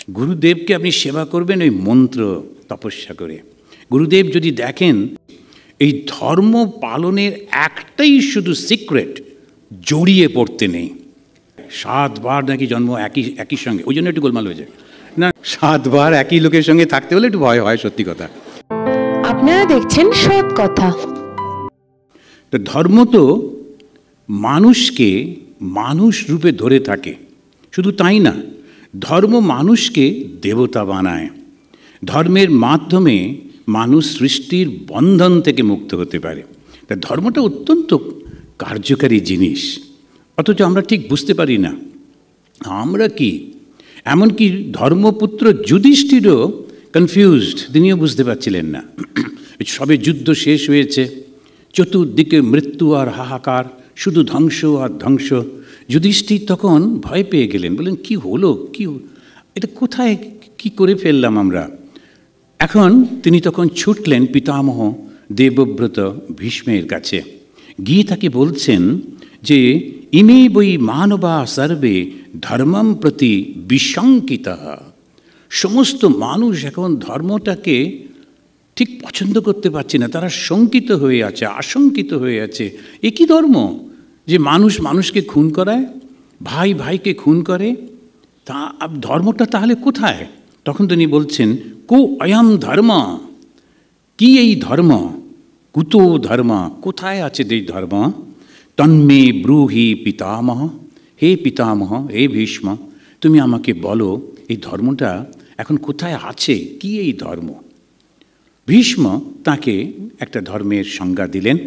গুরুদেবকে আপনি সেবা করবেন ওই মন্ত্র তপস্যা করে। গুরুদেব যদি দেখেন এই ধর্ম পালনের একটাই শুধু সিক্রেট, জড়িয়ে পড়তে নেই। 7 বার নাকি জন্ম একই সঙ্গে, ওই জন্য একটু গোলমাল হয়ে যায় না। 7 বার একই লোকের সঙ্গে থাকতে হলে একটু ভয় হয়, সত্যি কথা। আপনারা দেখছেন সৎ কথা। তো ধর্ম তো মানুষকে মানুষ রূপে ধরে থাকে, শুধু তাই না, ধর্ম মানুষকে দেবতা বানায়। ধর্মের মাধ্যমে মানুষ সৃষ্টির বন্ধন থেকে মুক্ত হতে পারে। তা ধর্মটা অত্যন্ত কার্যকারী জিনিস, অথচ আমরা ঠিক বুঝতে পারি না আমরা কি। এমনকি ধর্মপুত্র যুধিষ্ঠিরও কনফিউজড, তিনিও বুঝতে পারছিলেন না। সবে যুদ্ধ শেষ হয়েছে, চতুর্দিকে মৃত্যু আর হাহাকার, শুধু ধ্বংস আর ধ্বংস। যুধিষ্ঠির তখন ভয় পেয়ে গেলেন, বললেন কি হলো, এটা কোথায়, কি করে ফেললাম আমরা। এখন তিনি তখন ছুটলেন পিতামহ দেবব্রত ভীষ্মের কাছে, গিয়ে তাকে বলছেন যে ইমে বই মানবা সর্বে ধর্মম প্রতি বিশঙ্কিতঃ। সমস্ত মানুষ এখন ধর্মটাকে ঠিক পছন্দ করতে পারছে না, তারা শঙ্কিত হয়ে আছে, আশঙ্কিত হয়ে আছে। এ কী ধর্ম যে মানুষ মানুষকে খুন করায়, ভাই ভাইকে খুন করে, তা ধর্মটা তাহলে কোথায়? তখন তিনি বলছেন কো অয়ম ধর্ম, কি এই ধর্ম, কুতো ধর্ম, কোথায় আছে এই ধর্ম? তন্মে ব্রূহি পিতামহ, হে পিতামহ, হে ভীষ্ম, তুমি আমাকে বলো এই ধর্মটা এখন কোথায় আছে, কি এই ধর্ম? ভীষ্ম তাকে একটা ধর্মের সংজ্ঞা দিলেন।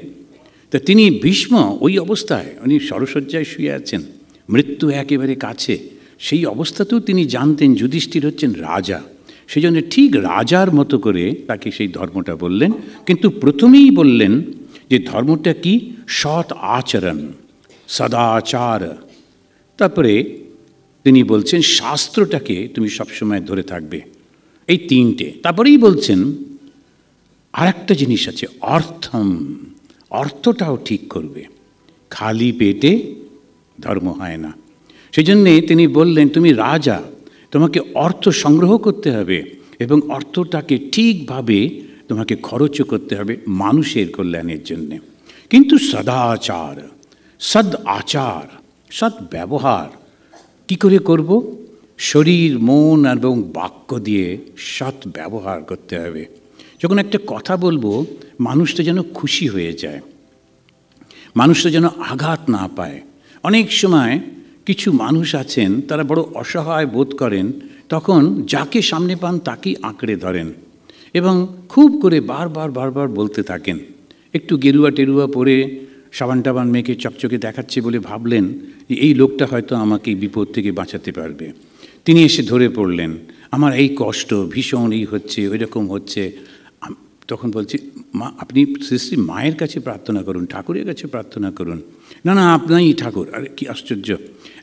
তা তিনি ভীষ্ম ওই অবস্থায়, উনি শরশয্যায় শুয়ে আছেন, মৃত্যু একেবারে কাছে, সেই অবস্থাতেও তিনি জানতেন যুধিষ্ঠির হচ্ছেন রাজা। সেই জন্য ঠিক রাজার মতো করে তাকে সেই ধর্মটা বললেন। কিন্তু প্রথমেই বললেন যে ধর্মটা কি, সৎ আচরণ, সদাচার। তারপরে তিনি বলছেন শাস্ত্রটাকে তুমি সবসময় ধরে থাকবে, এই 3টে। তারপরেই বলছেন আরেকটা জিনিস আছে, অর্থম, অর্থটাও ঠিক করবে, খালি পেটে ধর্ম হয় না। সেই জন্যে তিনি বললেন তুমি রাজা, তোমাকে অর্থ সংগ্রহ করতে হবে এবং অর্থটাকে ঠিকভাবে তোমাকে খরচও করতে হবে মানুষের কল্যাণের জন্যে। কিন্তু সদাচার, সদ আচার, সৎ ব্যবহার কী করে করব? শরীর, মন এবং বাক্য দিয়ে সৎ ব্যবহার করতে হবে। যখন একটা কথা বলবো মানুষটা যেন খুশি হয়ে যায়, মানুষটা যেন আঘাত না পায়। অনেক সময় কিছু মানুষ আছেন তারা বড় অসহায় বোধ করেন, তখন যাকে সামনে পান তাকেই আঁকড়ে ধরেন এবং খুব করে বারবার বলতে থাকেন। একটু গেরুয়া টেরুয়া পরে সাবান টাবান মেখে চকচকে দেখাচ্ছে বলে ভাবলেন যে এই লোকটা হয়তো আমাকে বিপদ থেকে বাঁচাতে পারবে। তিনি এসে ধরে পড়লেন, আমার এই কষ্ট ভীষণ, এই হচ্ছে, ওই রকম হচ্ছে। তখন বলছি মা, আপনি শ্রী মায়ের কাছে প্রার্থনা করুন, ঠাকুরের কাছে প্রার্থনা করুন। না আপনারই ঠাকুর। আরে কি আশ্চর্য!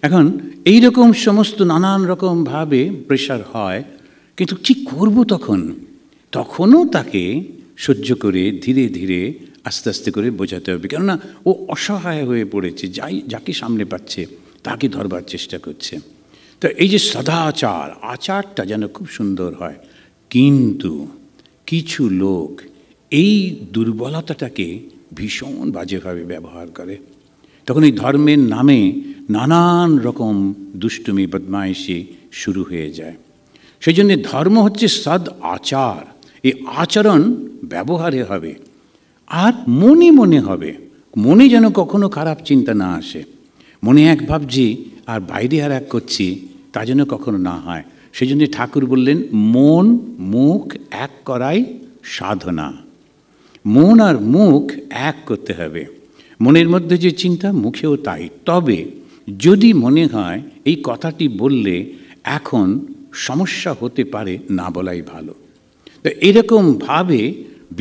এখন এই রকম সমস্ত নানান রকমভাবে প্রেশার হয়, কিন্তু কী করব তখনও তাকে সহ্য করে ধীরে ধীরে আস্তে আস্তে করে বোঝাতে হবে। কেননা ও অসহায় হয়ে পড়েছে, যাকে সামনে পাচ্ছে তাকে ধরবার চেষ্টা করছে। তো এই যে সদাচার, আচারটা যেন খুব সুন্দর হয়। কিন্তু কিছু লোক এই দুর্বলতাটাকে ভীষণ বাজেভাবে ব্যবহার করে, তখন এই ধর্মের নামে নানান রকম দুষ্টুমি বদমাইশি শুরু হয়ে যায়। সেই জন্যে ধর্ম হচ্ছে সদ আচার, এই আচরণ ব্যবহারে হবে আর মনে মনে হবে, মনে যেন কখনো খারাপ চিন্তা না আসে। মনে এক ভাবছি আর বাইরে আর এক করছি, তা যেন কখনো না হয়। সেই জন্য ঠাকুর বললেন মন মুখ এক করাই সাধনা। মন আর মুখ এক করতে হবে, মনের মধ্যে যে চিন্তা মুখেও তাই। তবে যদি মনে হয় এই কথাটি বললে এখন সমস্যা হতে পারে, না বলাই ভালো। তো এরকমভাবে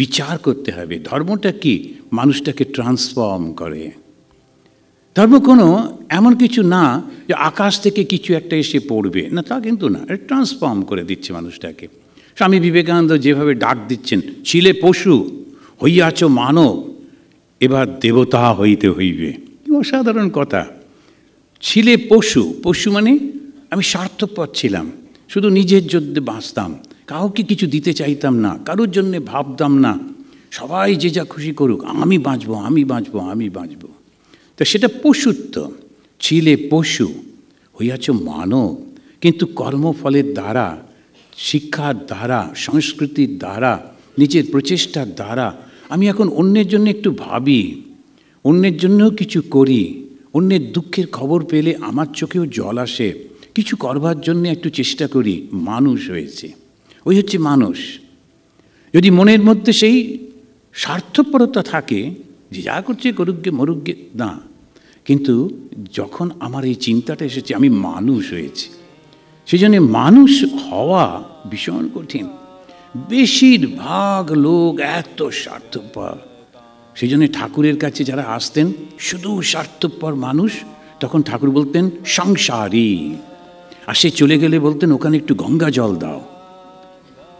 বিচার করতে হবে। ধর্মটা কি? মানুষটাকে ট্রান্সফর্ম করে। ধর্ম কোনো এমন কিছু না যে আকাশ থেকে কিছু একটা এসে পড়বে, না, তা কিন্তু না, এটা ট্রান্সফর্ম করে দিচ্ছে মানুষটাকে। স্বামী বিবেকানন্দ যেভাবে ডাক দিচ্ছেন, ছিলে পশু হইয়াছ মানব, এবার দেবতা হইতে হইবে। কি অসাধারণ কথা! ছিলে পশু, পশু মানে আমি স্বার্থপর ছিলাম, শুধু নিজের জন্য বাঁচতাম, কাউকে কিছু দিতে চাইতাম না, কারোর জন্যে ভাবতাম না, সবাই যে যা খুশি করুক, আমি বাঁচবো, আমি বাঁচবো, আমি বাঁচবো। তো সেটা পশুত্ব। ছিলে পশু, হইয়াছ মানব। কিন্তু কর্মফলের দ্বারা, শিক্ষার দ্বারা, সংস্কৃতির দ্বারা, নিজের প্রচেষ্টার দ্বারা আমি এখন অন্যের জন্য একটু ভাবি, অন্যের জন্যও কিছু করি, অন্যের দুঃখের খবর পেলে আমার চোখেও জল আসে, কিছু করবার জন্য একটু চেষ্টা করি। মানুষ হয়েছে, ওই হচ্ছে মানুষ। যদি মনের মধ্যে সেই স্বার্থপরতা থাকে যে যা করছে করুকগে মরুকগে, না, কিন্তু যখন আমার এই চিন্তাটা এসেছে আমি মানুষ হয়েছি, সেই জন্যে মানুষ হওয়া ভীষণ কঠিন। বেশিরভাগ লোক এত স্বার্থপর, সেই জন্যে ঠাকুরের কাছে যারা আসতেন শুধু স্বার্থপর মানুষ, তখন ঠাকুর বলতেন সংসারী। আর সে চলে গেলে বলতেন ওখানে একটু গঙ্গা জল দাও।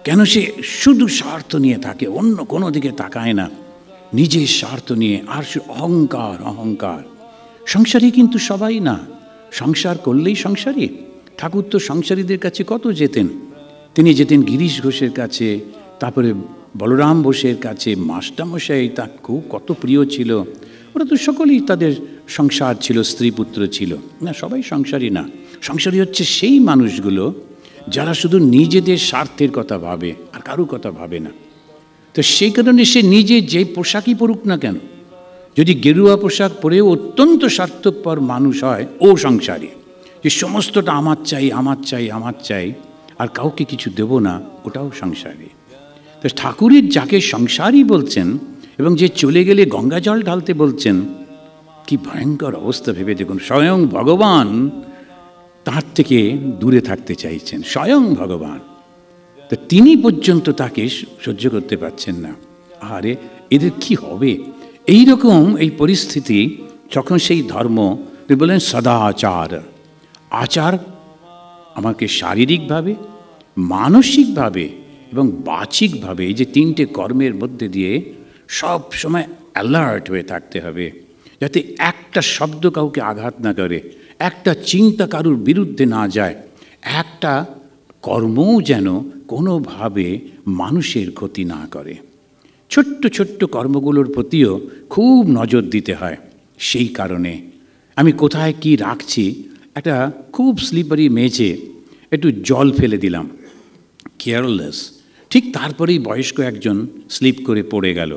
কেন? সে শুধু স্বার্থ নিয়ে থাকে, অন্য কোনো দিকে তাকায় না, নিজের স্বার্থ নিয়ে। আর সে অহংকার, অহংকার। সংসারী কিন্তু সবাই না, সংসার করলেই সংসারী। ঠাকুর তো সংসারীদের কাছে কত যেতেন। তিনি যেতেন গিরিশ ঘোষের কাছে, তারপরে বলরাম বোসের কাছে, মাস্টারমশাই তার খুব কত প্রিয় ছিল। ওরা তো সকলেই তাদের সংসার ছিল, স্ত্রী পুত্র ছিল। না, সবাই সংসারী না। সংসারী হচ্ছে সেই মানুষগুলো যারা শুধু নিজেদের স্বার্থের কথা ভাবে, আর কারোর কথা ভাবে না। তো সেই কারণে সে নিজে যে পোশাকই পরুক না কেন, যদি গেরুয়া পোশাক পরেও অত্যন্ত স্বার্থপর মানুষ হয়, ও সংসারী। যে সমস্তটা আমার চাই, আমার চাই, আমার চাই, আর কাউকে কিছু দেব না, ওটাও সংসারী। তো ঠাকুরের যাকে সংসারী বলছেন এবং যে চলে গেলে গঙ্গা জল ঢালতে বলছেন, কি ভয়ঙ্কর অবস্থা ভেবে দেখুন। স্বয়ং ভগবান তার থেকে দূরে থাকতে চাইছেন, স্বয়ং ভগবান। তো তিনি পর্যন্ত তাকে সহ্য করতে পারছেন না। আরে এদের কি হবে? এই রকম এই পরিস্থিতি যখন সেই ধর্ম বলেন সদাচার, আচার আমাকে শারীরিকভাবে, মানসিকভাবে এবং বাচিকভাবে, এই যে তিনটে কর্মের মধ্যে দিয়ে সব সময় অ্যালার্ট হয়ে থাকতে হবে, যাতে একটা শব্দ কাউকে আঘাত না করে, একটা চিন্তা কারুর বিরুদ্ধে না যায়, একটা কর্মও যেন কোনোভাবে মানুষের ক্ষতি না করে। ছোট্ট ছোট্ট কর্মগুলোর প্রতিও খুব নজর দিতে হয়। সেই কারণে আমি কোথায় কি রাখছি, একটা খুব স্লিপারি মেঝে একটু জল ফেলে দিলাম, কেয়ারলেস, ঠিক তারপরেই বয়স্ক একজন স্লিপ করে পড়ে গেল।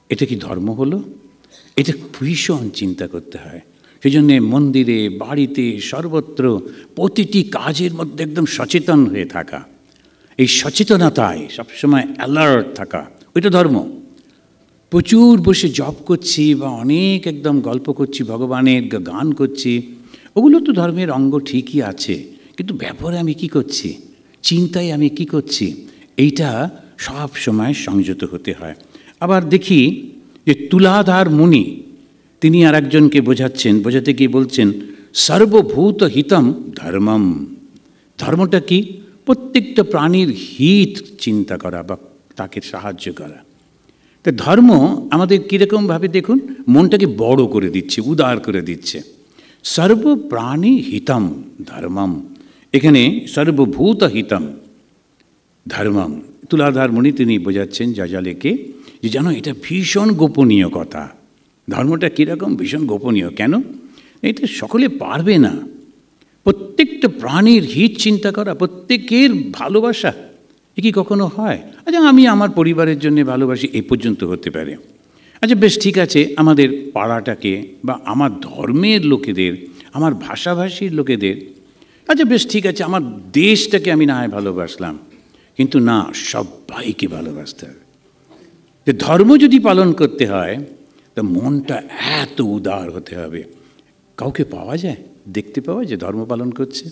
এটা কি ধর্ম হলো? এটা ভীষণ চিন্তা করতে হয়। সেই জন্যে মন্দিরে, বাড়িতে, সর্বত্র প্রতিটি কাজের মধ্যে একদম সচেতন হয়ে থাকা, এই সচেতনতায় সবসময় অ্যালার্ট থাকা, ওইটা ধর্ম। প্রচুর বসে জপ করছি বা অনেক একদম গল্প করছি, ভগবানের গান করছি, ওগুলো তো ধর্মের অঙ্গ ঠিকই আছে, কিন্তু ব্যবহারে আমি কি করছি, চিন্তায় আমি কি করছি, এইটা সব সময় সংযত হতে হয়। আবার দেখি যে তুলাধার মুনি, তিনি আর একজনকে বোঝাতে গিয়ে বলছেন সর্বভূত হিতম ধর্মম। ধর্মটা কি? প্রত্যেকটা প্রাণীর হিত চিন্তা করা বা তাকে সাহায্য করা। তো ধর্ম আমাদের কীরকমভাবে দেখুন, মনটাকে বড় করে দিচ্ছে, উদার করে দিচ্ছে। সর্বপ্রাণী হিতম ধর্মম, এখানে সর্বভূত হিতম ধর্মম। তুলাধার মুনি তিনি বোঝাচ্ছেন যাজালেকে যে জানো এটা ভীষণ গোপনীয় কথা। ধর্মটা কীরকম? ভীষণ গোপনীয়। কেন? এটা সকলে পারবে না। প্রত্যেকটা প্রাণীর হিত চিন্তা করা, প্রত্যেকের ভালোবাসা, এ কি কখনো হয়? আচ্ছা, আমি আমার পরিবারের জন্য ভালোবাসি, এ পর্যন্ত হতে পারে। আচ্ছা বেশ ঠিক আছে, আমাদের পাড়াটাকে বা আমার ধর্মের লোকেদের, আমার ভাষাভাষীর লোকেদের, আচ্ছা বেশ ঠিক আছে, আমার দেশটাকে আমি না হয় ভালোবাসলাম, কিন্তু না, সবাইকে ভালোবাসতে হবে। যে ধর্ম যদি পালন করতে হয়, তা মনটা এত উদার হতে হবে। কাউকে পাওয়া যায়, দেখতে পাওয়া যায় ধর্ম পালন করছে,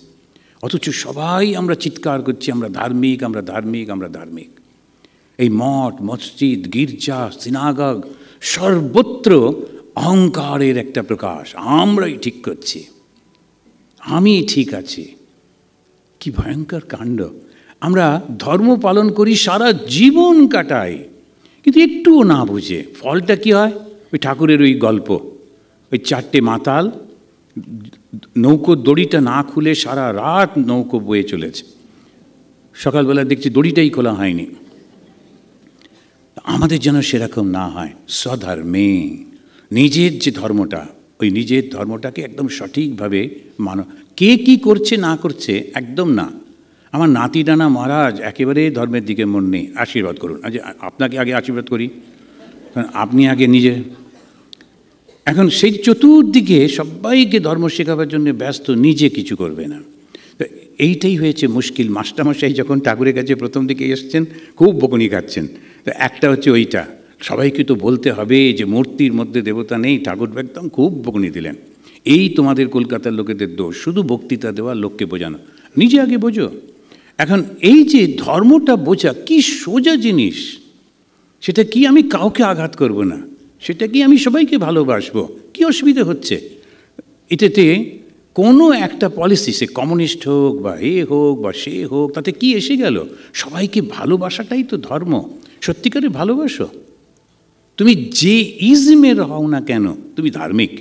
অথচ সবাই আমরা চিৎকার করছি আমরা ধার্মিক, আমরা ধার্মিক, আমরা ধার্মিক। এই মঠ, মসজিদ, গির্জা, সিনাগগ, সর্বত্র অহংকারের একটা প্রকাশ। আমরাই ঠিক করছি, আমি ঠিক আছি। কি ভয়ঙ্কর কাণ্ড! আমরা ধর্ম পালন করি, সারা জীবন কাটাই, কিন্তু একটুও না বুঝে। ফলটা কি হয়? ওই ঠাকুরের ওই গল্প, ওই চারটে মাতাল নৌকোর দড়িটা না খুলে সারা রাত নৌকো বয়ে চলেছে, সকালবেলা দেখছি দড়িটাই খোলা হয়নি। আমাদের যেন সেরকম না হয়। স্বধর্মে, নিজের যে ধর্মটা, ওই নিজের ধর্মটাকে একদম সঠিকভাবে মানো। কে কি করছে না করছে একদম না। আমার নাতি ডানা মহারাজ একেবারে ধর্মের দিকে মন নেই, আশীর্বাদ করুন। আজ আপনাকে আগে আশীর্বাদ করি, কারণ আপনি আগে নিজে। এখন সেই চতুর্দিকে সবাইকে ধর্ম শেখাবার জন্য ব্যস্ত, নিজে কিছু করবে না। তো এইটাই হয়েছে মুশকিল। মাস্টারমশাই যখন ঠাকুরের কাছে প্রথম দিকে এসছেন খুব বকুনি খাচ্ছেন। তো একটা হচ্ছে ওইটা, সবাইকে তো বলতে হবে যে মূর্তির মধ্যে দেবতা নেই। ঠাকুর একদম খুব বকুনি দিলেন, এই তোমাদের কলকাতার লোকেদের দোষ, শুধু বক্তৃতা দেওয়া, লোককে বোঝানো, নিজে আগে বোঝো। এখন এই যে ধর্মটা বোঝা কি সোজা জিনিস, সেটা কি আমি কাউকে আঘাত করব না, সেটা কি আমি সবাইকে ভালোবাসবো, কি অসুবিধা হচ্ছে এটাতে? কোনো একটা পলিসি, সে কমিউনিস্ট হোক বা এ হোক বা সে হোক, তাতে কি এসে গেল? সবাইকে ভালোবাসাটাই তো ধর্ম। সত্যিকারে ভালোবাসো, তুমি যে ইজমের হও না কেন, তুমি ধার্মিক।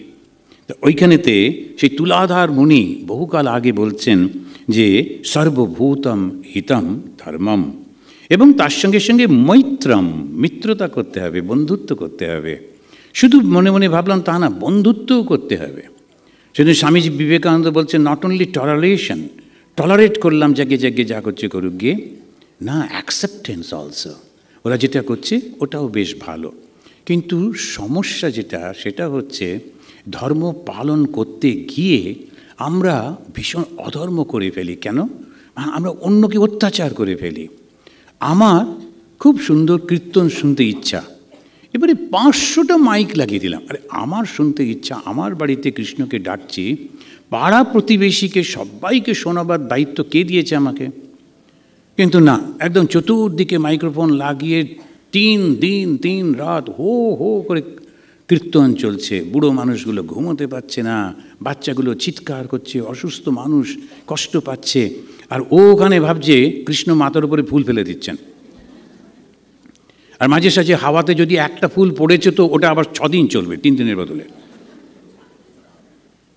তো ওইখানেতে সেই তুলাধার মুনি বহুকাল আগে বলছেন যে সর্বভূতম হিতম ধর্মম, এবং তার সঙ্গে সঙ্গে মৈত্রম, মিত্রতা করতে হবে, বন্ধুত্ব করতে হবে। শুধু মনে মনে ভাবলাম তা না, বন্ধুত্বও করতে হবে। সেদিন স্বামীজি বিবেকানন্দ বলছেন নট অনলি টলারেশন, টলারেট করলাম যাকে যাকে যা করছে করুক গিয়ে, না, অ্যাকসেপ্টেন্স অলসো। ওরা যেটা করছে ওটাও বেশ ভালো। কিন্তু সমস্যা যেটা, সেটা হচ্ছে ধর্ম পালন করতে গিয়ে আমরা ভীষণ অধর্ম করে ফেলি। কেন? আমরা অন্যকে অত্যাচার করে ফেলি। আমার খুব সুন্দর কীর্তন শুনতে ইচ্ছা, এবারে 500টা মাইক লাগিয়ে দিলাম। আরে আমার শুনতে ইচ্ছা, আমার বাড়িতে কৃষ্ণকে ডাকছি, পাড়া প্রতিবেশীকে সবাইকে শোনাবার দায়িত্ব কে দিয়েছে আমাকে? কিন্তু না, একদম চতুর্দিকে মাইক্রোফোন লাগিয়ে 3 দিন 3 রাত হো হো করে কীর্তন চলছে। বুড়ো মানুষগুলো ঘুমোতে পারছে না, বাচ্চাগুলো চিৎকার করছে, অসুস্থ মানুষ কষ্ট পাচ্ছে, আর ও ওখানে ভাবছে কৃষ্ণ মাথার উপরে ফুল ফেলে দিচ্ছেন। আর মাঝে সাঝে হাওয়াতে যদি একটা ফুল পড়েছে তো ওটা আবার 6 দিন চলবে, 3 দিনের বদলে।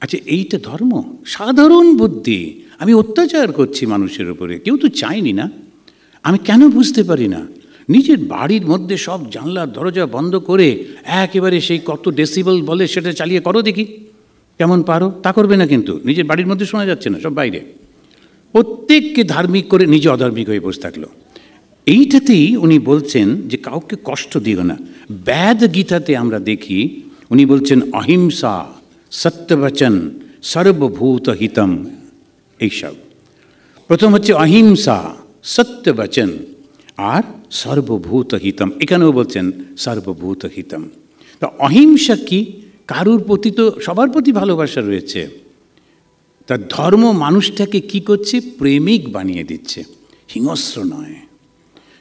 আচ্ছা, এইটা ধর্ম? সাধারণ বুদ্ধি। আমি অত্যাচার করছি মানুষের উপরে, কেউ তো চাইনি না। আমি কেন বুঝতে পারি না? নিজের বাড়ির মধ্যে সব জানলার দরজা বন্ধ করে একেবারে সেই কত ডেসিবেল বলে সেটা চালিয়ে করো দেখি কেমন পারো। তা করবে না কিন্তু, নিজের বাড়ির মধ্যে শোনা যাচ্ছে না, সব বাইরে। প্রত্যেককে ধার্মিক করে নিজে অধার্মিক হয়ে বসে থাকলো। এইটাতেই উনি বলছেন যে কাউকে কষ্ট দিও না। বেদ গীতাতে আমরা দেখি উনি বলছেন অহিংসা, সত্যবচন, সর্বভূত হিতম। এইসব প্রথম হচ্ছে অহিংসা, সত্যবচন আর সর্বভূত হিতম। এখানেও বলছেন সর্বভূত হিতম। তো অহিংসা কি? কারুর প্রতি তো সবার প্রতি ভালোবাসা রয়েছে। তার ধর্ম মানুষটাকে কি করছে? প্রেমিক বানিয়ে দিচ্ছে, হিংস্র নয়।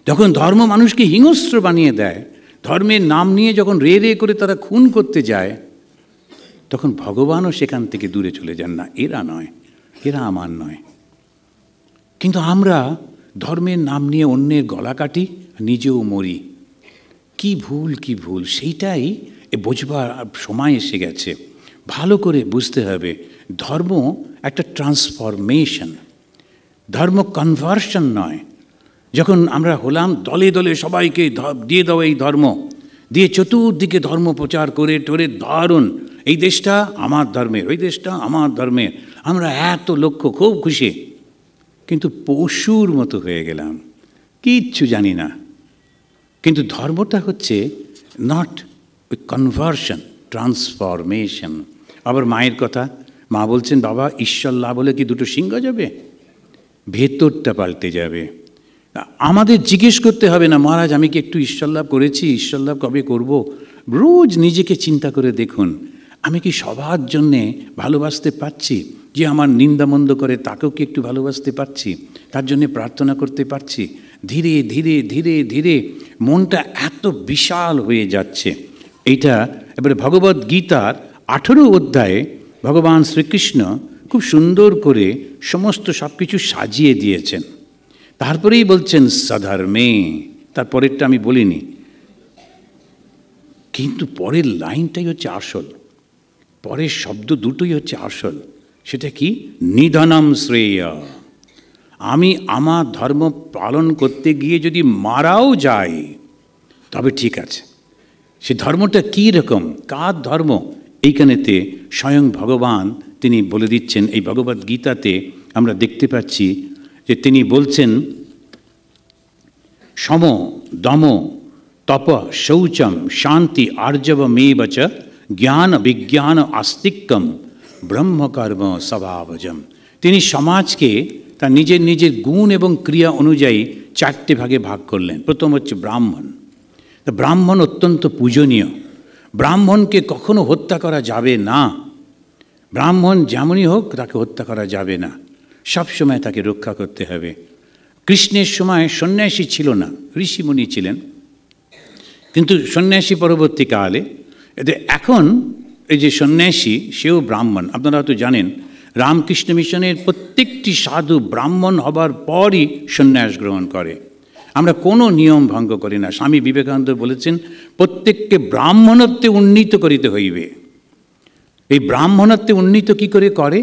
যখন ধর্ম মানুষকে হিংস্র বানিয়ে দেয়, ধর্মের নাম নিয়ে যখন রে রে করে তারা খুন করতে যায়, তখন ভগবানও সেখান থেকে দূরে চলে যান, না এরা নয়, এরা আমার নয়। কিন্তু আমরা ধর্মের নাম নিয়ে অন্যের গলা কাটি, নিজেও মরি। কি ভুল, কি ভুল, সেইটাই বোঝবার সময় এসে গেছে। ভালো করে বুঝতে হবে ধর্ম একটা ট্রান্সফরমেশন, ধর্ম কনভার্সন নয়। যখন আমরা হলাম দলে দলে সবাইকে দিয়ে দাও এই ধর্ম, দিয়ে চতুর্দিকে ধর্ম প্রচার করে টোরে দারুণ, এই দেশটা আমার ধর্মের, ওই দেশটা আমার ধর্মের, আমরা এত লক্ষ্য খুব খুশি, কিন্তু পশুর মতো হয়ে গেলাম, কিচ্ছু জানি না। কিন্তু ধর্মটা হচ্ছে নট ওই কনভার্সন, ট্রান্সফরমেশন। আবার মায়ের কথা, মা বলছেন বাবা ঈশ্বর লাভ হলে কি দুটো সিংহ যাবে? ভেতরটা পাল্টে যাবে। আমাদের জিজ্ঞেস করতে হবে না মহারাজ আমি কি একটু ঈশ্বর লাভ করেছি, ঈশ্বর লাভ কবে করব? রোজ নিজেকে চিন্তা করে দেখুন, আমি কি সবার জন্যে ভালোবাসতে পারছি? যে আমার নিন্দামন্দ করে তাকেও কি একটু ভালোবাসতে পারছি? তার জন্যে প্রার্থনা করতে পারছি? ধীরে ধীরে ধীরে ধীরে মনটা এত বিশাল হয়ে যাচ্ছে। এইটা এবারে ভগবদ্ গীতার 18 অধ্যায়ে ভগবান শ্রীকৃষ্ণ খুব সুন্দর করে সমস্ত সব কিছু সাজিয়ে দিয়েছেন। তারপরেই বলছেন সধর্মে, তারপরেরটা আমি বলিনি, কিন্তু পরের লাইনটাই হচ্ছে আসল, পরের শব্দ দুটোই হচ্ছে আসল। সেটা কি? নিধনম শ্রেয়। আমি আমার ধর্ম পালন করতে গিয়ে যদি মারাও যাই তবে ঠিক আছে। সে ধর্মটা কী রকম, কার ধর্ম? এইখানেতে স্বয়ং ভগবান তিনি বলে দিচ্ছেন। এই ভগবদ গীতাতে আমরা দেখতে পাচ্ছি যে তিনি বলছেন, সম দম তপ শৌচম শান্তি আর্জবমেব চ জ্ঞান বিজ্ঞান আস্তিক্যম ব্রহ্মকর্ম স্বভাবজম। তিনি সমাজকে তার নিজের নিজের গুণ এবং ক্রিয়া অনুযায়ী 4টে ভাগে ভাগ করলেন। প্রথম হচ্ছে ব্রাহ্মণ। ব্রাহ্মণ অত্যন্ত পূজনীয়। ব্রাহ্মণকে কখনো হত্যা করা যাবে না। ব্রাহ্মণ যেমনই হোক তাকে হত্যা করা যাবে না, সবসময় তাকে রক্ষা করতে হবে। কৃষ্ণের সময় সন্ন্যাসী ছিল না, ঋষিমুনি ছিলেন, কিন্তু সন্ন্যাসী পরবর্তীকালে। এতে এখন এই যে সন্ন্যাসী সেও ব্রাহ্মণ। আপনারা হয়তো জানেন রামকৃষ্ণ মিশনের প্রত্যেকটি সাধু ব্রাহ্মণ হবার পরই সন্ন্যাস গ্রহণ করে। আমরা কোনো নিয়ম ভঙ্গ করি না। স্বামী বিবেকানন্দ বলেছেন, প্রত্যেককে ব্রাহ্মণত্বে উন্নীত করিতে হইবে। এই ব্রাহ্মণত্বে উন্নীত কি করে করে?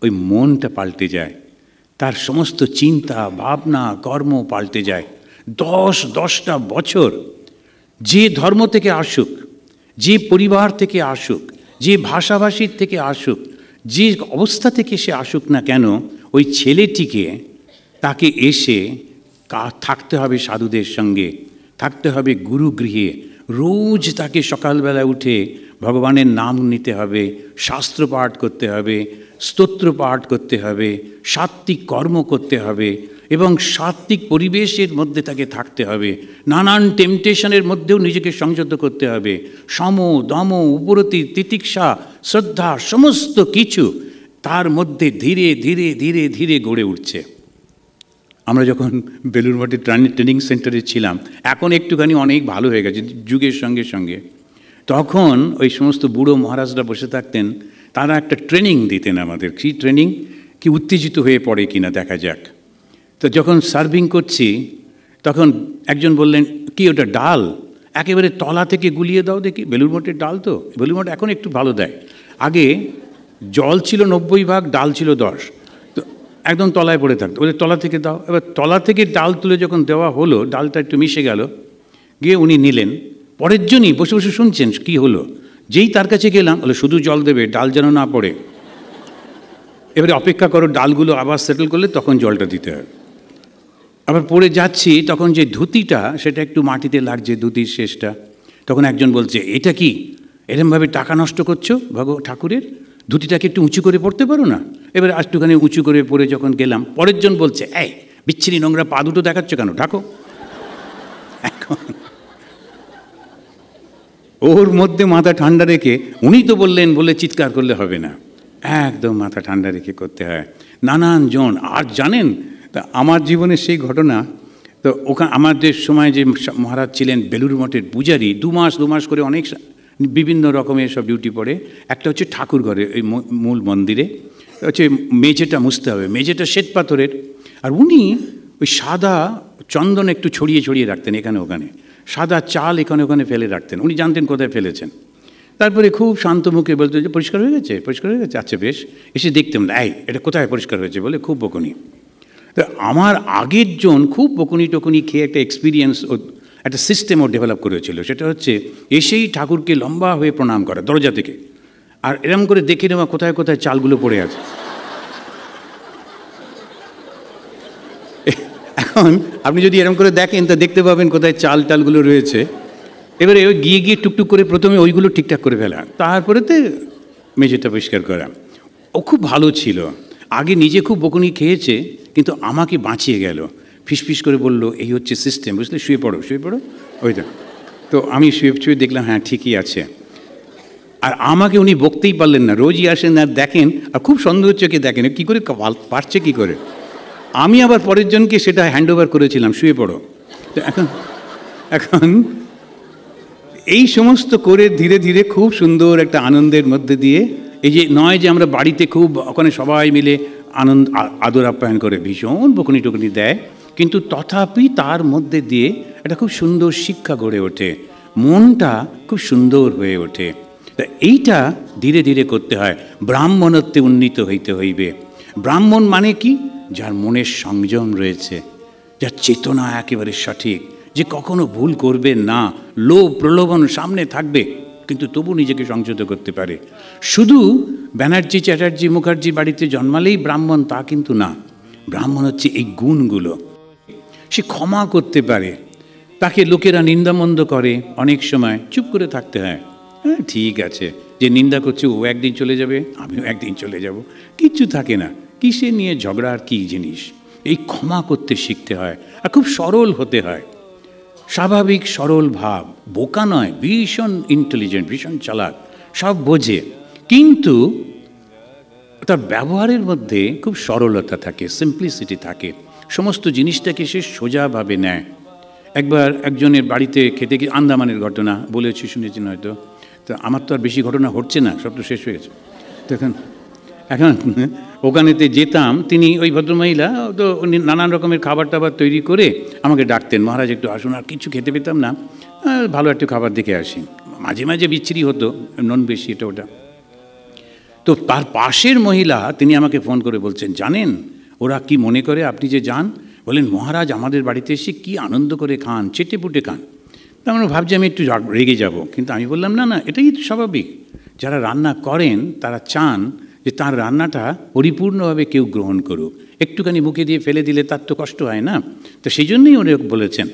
ওই মনটা পাল্টে যায়, তার সমস্ত চিন্তা ভাবনা কর্ম পাল্টে যায়। 10টা বছর যে ধর্ম থেকে আসুক, যে পরিবার থেকে আসুক, যে ভাষাভাষীর থেকে আসুক, যে অবস্থা থেকে সে আসুক না কেন, ওই ছেলেটিকে তাকে এসে থাকতে হবে সাধুদের সঙ্গে, থাকতে হবে গুরুগৃহে। রোজ তাকে সকালবেলা উঠে ভগবানের নাম নিতে হবে, শাস্ত্র পাঠ করতে হবে, স্তোত্র পাঠ করতে হবে, সাত্ত্বিক কর্ম করতে হবে এবং সাত্ত্বিক পরিবেশের মধ্যে তাকে থাকতে হবে। নানান টেম্পটেশনের মধ্যেও নিজেকে সংযত করতে হবে। সম দম উপরতি তিতিক্ষা শ্রদ্ধা সমস্ত কিছু তার মধ্যে ধীরে ধীরে ধীরে ধীরে গড়ে উঠছে। আমরা যখন বেলুড় মঠের ট্রেনিং সেন্টারে ছিলাম, এখন একটুখানি অনেক ভালো হয়ে গেছে যুগের সঙ্গে সঙ্গে। তখন ওই সমস্ত বুড়ো মহারাজরা বসে থাকতেন, তারা একটা ট্রেনিং দিতেন আমাদের। কী ট্রেনিং? কি উত্তেজিত হয়ে পড়ে কিনা দেখা যাক। তো যখন সার্ভিং করছি তখন একজন বললেন, কি ওটা ডাল? একেবারে তলা থেকে গুলিয়ে দাও দেখি। বেলুড় মঠের ডাল তো, বেলুড় মঠ এখন একটু ভালো দেয়। আগে জল ছিল 90 ভাগ, ডাল ছিল 10, তো একদম তলায় পড়ে থাকতো। বলে তলা থেকে দাও। এবার তলা থেকে ডাল তুলে যখন দেওয়া হলো, ডালটা একটু মিশে গেল, গিয়ে উনি নিলেন। পরের জনই বসে বসে শুনছেন কি হলো। যেই তার কাছে গেলাম, বলে শুধু জল দেবে, ডাল যেন না পড়ে। এবারে অপেক্ষা করো, ডালগুলো আবার সেটেল করলে তখন জলটা দিতে হবে। আবার পড়ে যাচ্ছি, তখন যে ধুতিটা সেটা একটু মাটিতে লাগছে, ধুতির শেষটা। তখন একজন বলছে, এটা কি এরমভাবে টাকা নষ্ট করছো ঠাকুরের? ধুতিটাকে একটু উঁচু করে পড়তে পারো না? এবারে একটুখানি উঁচু করে পড়ে যখন গেলাম, পরের জন বলছে, এই বিচ্ছিরি নোংরা পা দুটো দেখাচ্ছ কেন, ঢাকো। এখন ওর মধ্যে মাথা ঠান্ডা রেখে, উনি তো বললেন বলে চিৎকার করলে হবে না, একদম মাথা ঠান্ডা রেখে করতে হয়। নানান জন। আর জানেন, তা আমার জীবনের সেই ঘটনা, তো ওখানে আমাদের সময় যে মহারাজ ছিলেন বেলুড় মঠের পূজারী, 2 মাস করে অনেক বিভিন্ন রকমের সব ডিউটি পড়ে। একটা হচ্ছে ঠাকুর ঘরে, ওই মূল মন্দিরে হচ্ছে মেঝেটা মুছতে হবে, মেঝেটা শ্বেত পাথরের। আর উনি ওই সাদা চন্দন একটু ছড়িয়ে ছড়িয়ে রাখতেন এখানে ওখানে, সাদা চাল এখানে ওখানে ফেলে রাখতেন। উনি জানতেন কোথায় ফেলেছেন। তারপরে খুব শান্ত মুখে বলতো যে পরিষ্কার হয়ে গেছে, পরিষ্কার হয়ে গেছে, আচ্ছা বেশ। এসে দেখতাম, এই এটা কোথায় পরিষ্কার হয়েছে বলে খুব বকুনি। তো আমার আগের জন খুব বকুনি টকুনি খেয়ে একটা এক্সপিরিয়েন্স, একটা সিস্টেম ও ডেভেলপ করেছিল। সেটা হচ্ছে এসেই ঠাকুরকে লম্বা হয়ে প্রণাম করা দরজা থেকে, আর এরম করে দেখে নেওয়া কোথায় কোথায় চালগুলো পড়ে আছে। এখন আপনি যদি এরকম করে দেখেন তো দেখতে পাবেন কোথায় চাল টালগুলো রয়েছে। এবারে ওই গিয়ে গিয়ে টুকটুক করে প্রথমে ওইগুলো ঠিকঠাক করে ফেলা, তারপরেতে মেঝেটা পরিষ্কার করা। ও খুব ভালো ছিল। আগে নিজে খুব বকুনি খেয়েছে, কিন্তু আমাকে বাঁচিয়ে গেল। ফিসফিস করে বলল, এই হচ্ছে সিস্টেম, বুঝলে, শুয়ে পড়ো শুয়ে পড়ো। ওইটা তো আমি শুয়ে দেখলাম, হ্যাঁ ঠিকই আছে। আর আমাকে উনি বকতেই পারলেন না। রোজই আসেন আর দেখেন, আর খুব সন্দেহ চোখে দেখেন কী করে পারছে কী করে। আমি আবার পরের জনকে সেটা হ্যান্ড ওভার করেছিলাম, শুয়ে পড়ো। তো এখন এই সমস্ত করে ধীরে ধীরে খুব সুন্দর একটা আনন্দের মধ্যে দিয়ে, এই যে নয় যে আমরা বাড়িতে খুব ওখানে সবাই মিলে আদর আপ্যায়ন করে ভীষণ বকুনি টকুনি দেয়, কিন্তু তথাপি তার মধ্যে দিয়ে একটা খুব সুন্দর শিক্ষা গড়ে ওঠে, মনটা খুব সুন্দর হয়ে ওঠে। তা এইটা ধীরে ধীরে করতে হয়। ব্রাহ্মণত্বে উন্নীত হইতে হইবে। ব্রাহ্মণ মানে কি? যার মনের সংযম রয়েছে, যার চেতনা একেবারে সঠিক, যে কখনো ভুল করবে না, লোভ প্রলোভন সামনে থাকবে কিন্তু তবু নিজেকে সংযত করতে পারে। শুধু ব্যানার্জি চ্যাটার্জি মুখার্জি বাড়িতে জন্মালেই ব্রাহ্মণ তা কিন্তু না। ব্রাহ্মণ হচ্ছে এই গুণগুলো। সে ক্ষমা করতে পারে, তাকে লোকেরা নিন্দামন্দ করে, অনেক সময় চুপ করে থাকতে হয়। হ্যাঁ ঠিক আছে, যে নিন্দা করছে ও একদিন চলে যাবে, আমিও একদিন চলে যাব, কিচ্ছু থাকে না, কিসে নিয়ে ঝগড়া আর কী জিনিস। এই ক্ষমা করতে শিখতে হয়, আর খুব সরল হতে হয়, স্বাভাবিক সরল ভাব, বোকা নয়, ভীষণ ইন্টেলিজেন্ট, ভীষণ চালাক, সব বোঝে, কিন্তু তার ব্যবহারের মধ্যে খুব সরলতা থাকে, সিম্পলিসিটি থাকে, সমস্ত জিনিসটাকে সে সোজাভাবে নেয়। একবার একজনের বাড়িতে খেতে গিয়ে, আন্দামানের ঘটনা বলেছি, শুনেছেন হয়তো, তো আমার তো আর বেশি ঘটনা হচ্ছে না, সব তো শেষ হয়ে গেছে। তো এখন ওখানেতে যেতাম, তিনি ওই ভদ্রমহিলা তো নানান রকমের খাবার টাবার তৈরি করে আমাকে ডাকতেন, মহারাজ একটু আসুন, আর কিছু খেতে পেতাম না, ভালো একটু খাবার দেখে আসি। মাঝে মাঝে বিচ্ছিরি হতো, নন বেশি এটা ওটা। তো তার পাশের মহিলা তিনি আমাকে ফোন করে বলছেন, জানেন ওরা কি মনে করে আপনি যে যান? বলেন মহারাজ আমাদের বাড়িতে এসে কি আনন্দ করে খান, চেটে পুটে খান। তা আমরা ভাবছি আমি একটু রেগে যাব, কিন্তু আমি বললাম না না, এটাই তো স্বাভাবিক। যারা রান্না করেন তারা চান যে তার রান্নাটা পরিপূর্ণভাবে কেউ গ্রহণ করুক, একটুখানি মুখে দিয়ে ফেলে দিলে তার তো কষ্ট হয় না। তো সেই জন্যই উনি বলেছেন,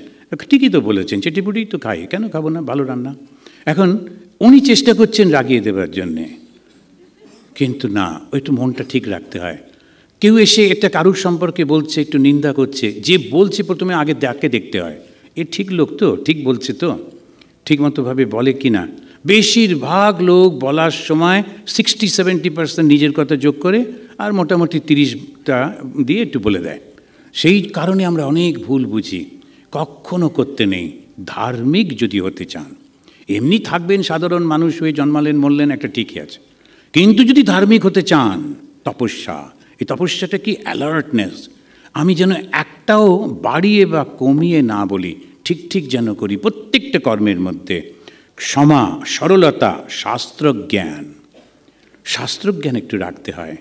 ঠিকই তো বলেছেন, চেটেপুটেই তো খাই, কেন খাবো না, ভালো রান্না। এখন উনি চেষ্টা করছেন রাগিয়ে দেবার জন্যে, কিন্তু না, একটু মনটা ঠিক রাখতে হয়। কেউ এসে একটা কারুর সম্পর্কে বলছে, একটু নিন্দা করছে, যে বলছে প্রথমে আগে ডাকে দেখতে হয়, এ ঠিক লোক তো, ঠিক বলছে তো, ঠিক মতোভাবে বলে কি না। বেশিরভাগ লোক বলার সময় 60-70% নিজের কথা যোগ করে, আর মোটামুটি 30টা দিয়ে একটু বলে দেয়। সেই কারণে আমরা অনেক ভুল বুঝি, কখনো করতে নেই। ধার্মিক যদি হতে চান, এমনি থাকবেন সাধারণ মানুষ হয়ে, জন্মালেন মরলেন, একটা ঠিকই আছে, কিন্তু যদি ধার্মিক হতে চান, তপস্যা, এই তপস্যাটা কি অ্যালার্টনেস, আমি যেন একটাও বাড়িয়ে বা কমিয়ে না বলি, ঠিক ঠিক যেন করি প্রত্যেকটা কর্মের মধ্যে। ক্ষমা, সরলতা, শাস্ত্রজ্ঞান, শাস্ত্রজ্ঞান একটু রাখতে হয়,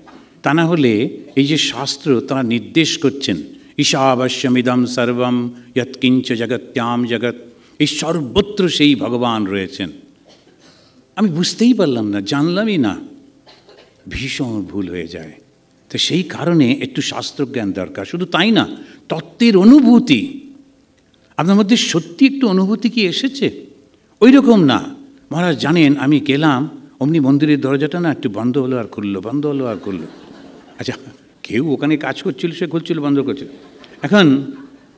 তা না হলে এই যে শাস্ত্র তারা নির্দেশ করছেন, ঈশাবশ্যমিদম সর্বম যৎকিঞ্চ জগত্যাম জগৎ, এই সর্বত্র সেই ভগবান রয়েছেন। আমি বুঝতেই পারলাম না, জানলামই না, ভীষণ ভুল হয়ে যায়। তো সেই কারণে একটু শাস্ত্রজ্ঞান দরকার। শুধু তাই না, তত্ত্বের অনুভূতি, আপনার মধ্যে সত্যি একটু অনুভূতি কি এসেছে? ওই রকম না, মহারাজ জানেন আমি গেলাম, অমনি মন্দিরের দরজাটা না একটু বন্ধ হলো আর খুললো, বন্ধ হলো আর খুললো। আচ্ছা, কেউ ওখানে কাজ করছিল, সে খুলছিল বন্ধ করছিল। এখন